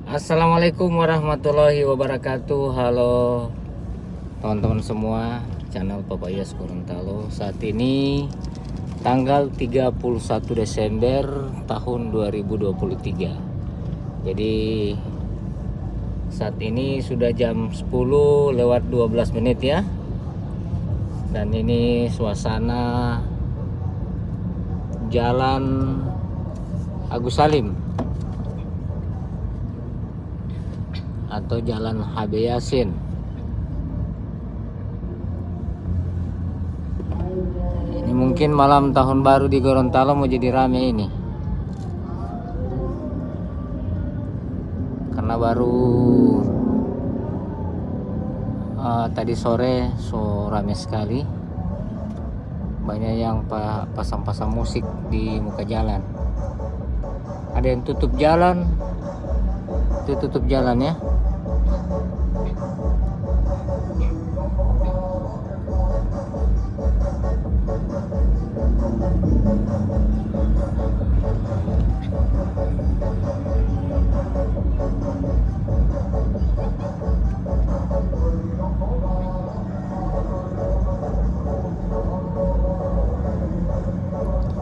Assalamualaikum warahmatullahi wabarakatuh. Halo teman-teman semua channel Papa Iyas Gorontalo. Saat ini tanggal 31 Desember tahun 2023. Jadi saat ini sudah jam 10 lewat 12 menit ya. Dan ini suasana Jalan Agus Salim atau Jalan HB Yasin. Ini mungkin malam tahun baru di Gorontalo mau jadi rame ini, karena baru tadi sore rame sekali. Banyak yang pasang-pasang musik di muka jalan. Ada yang tutup jalan ya.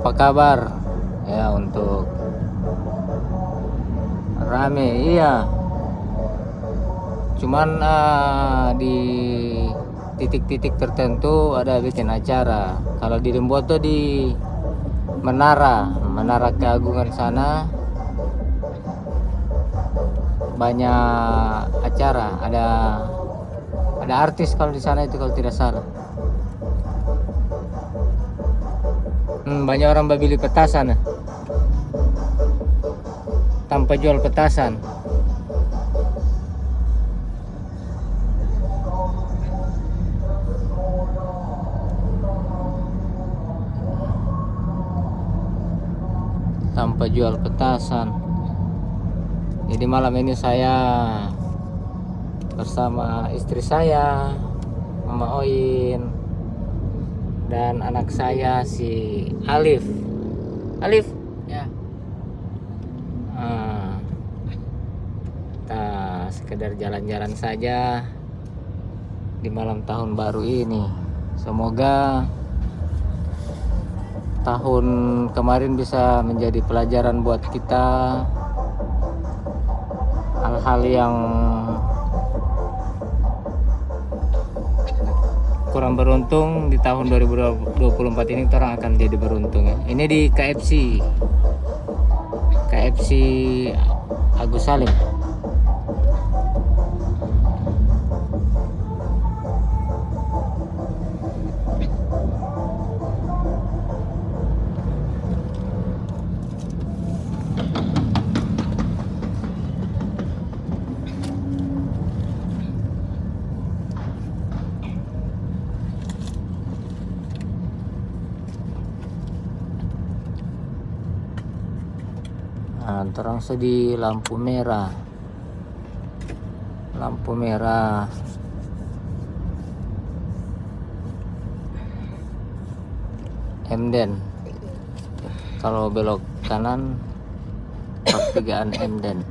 Apa kabar ya untuk rame? Iya, cuman di titik-titik tertentu ada bikin acara. Kalau di Limboto di Menara Keagungan sana banyak acara, ada artis kalau di sana itu kalau tidak salah. Banyak orang beli petasan tanpa jual petasan. Tanpa jual petasan. Jadi malam ini saya bersama istri saya, Mama Oin, dan anak saya si Alif ya. Kita sekedar jalan-jalan saja di malam tahun baru ini. Semoga tahun kemarin bisa menjadi pelajaran buat kita, hal-hal yang kurang beruntung di tahun 2024 ini orang akan jadi beruntung ya. Ini di KFC Agus Salim. Terang di lampu merah Emden. Kalau belok kanan pertigaan Emden.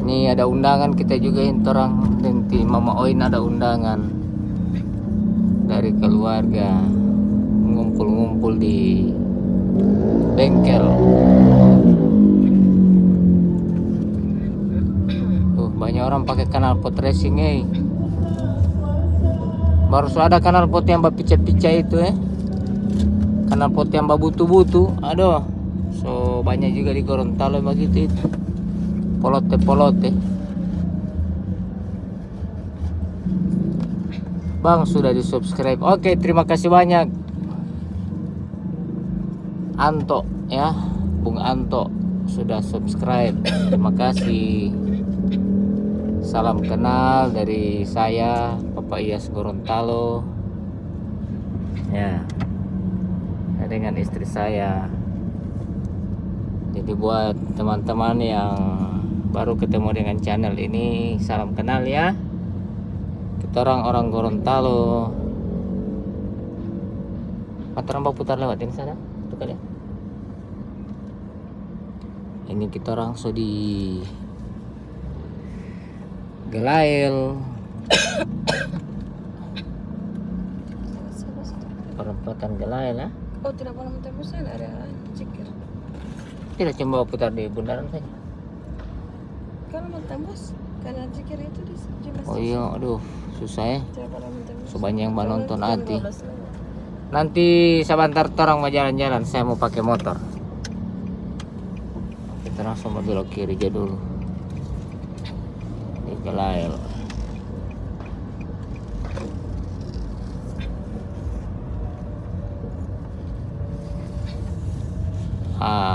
Ini ada undangan kita juga orang nanti Mama Oin ada undangan dari keluarga ngumpul di bengkel. Banyak orang pakai knalpot racing baru ada knalpot yang pica-pica itu knalpot yang butu-butu. Aduh, so banyak juga di Gorontalo begitu itu. Polote. Bang, sudah di subscribe. Oke, terima kasih banyak Anto ya, Bung Anto sudah subscribe. Terima kasih. Salam kenal dari saya, Papa Iyas Gorontalo ya, dengan istri saya. Jadi buat teman-teman yang baru ketemu dengan channel ini, salam kenal ya. Kita orang Gorontalo Mataram putar lewatin sana. Tuh kali. Ini kita langsung di Gelail. Perempatan Gelail ya. Oh, tidak pernah tembus ada cikir. Tidak, cuma putar di bundaran saja. Kalau mau tembus karena cikir itu di Cimas. Oh iya, aduh, susah ya. Tidak pernah tembus. Sebanyak yang nonton Kalau nanti. 15 lewat. Nanti sebentar terang mau jalan-jalan, saya mau pakai motor. Kita langsung belok kiri aja dulu. Di Gelail.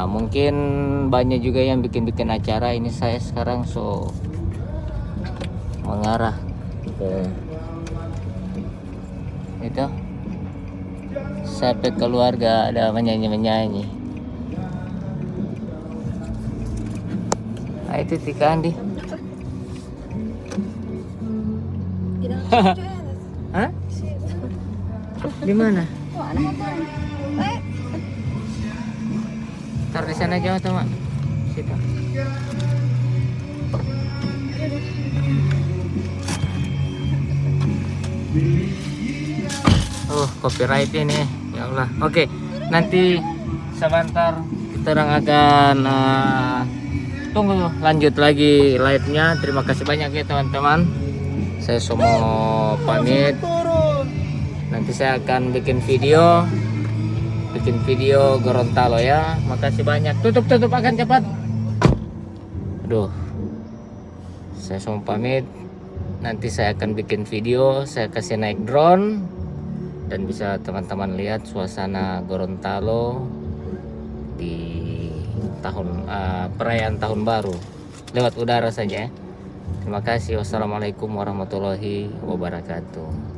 Mungkin banyak juga yang bikin-bikin acara. Ini saya sekarang mengarah ke itu sampai keluarga ada menyanyi. Itu Tika Andi. Tidak. Hah? Di mana? Oh, anak motor. Taruh di sana aja atau mak? Situ. Copyright ini, ya Allah. Oke, nanti sebentar kita akan tunggu lanjut lagi live-nya. Terima kasih banyak ya teman-teman. Saya semua pamit. Nanti saya akan bikin video Gorontalo ya. Makasih banyak. Tutup akan cepat. Aduh. Saya semua pamit. Nanti saya akan bikin video, saya kasih naik drone dan bisa teman-teman lihat suasana Gorontalo di perayaan tahun baru lewat udara saja ya. Terima kasih. Wassalamualaikum warahmatullahi wabarakatuh.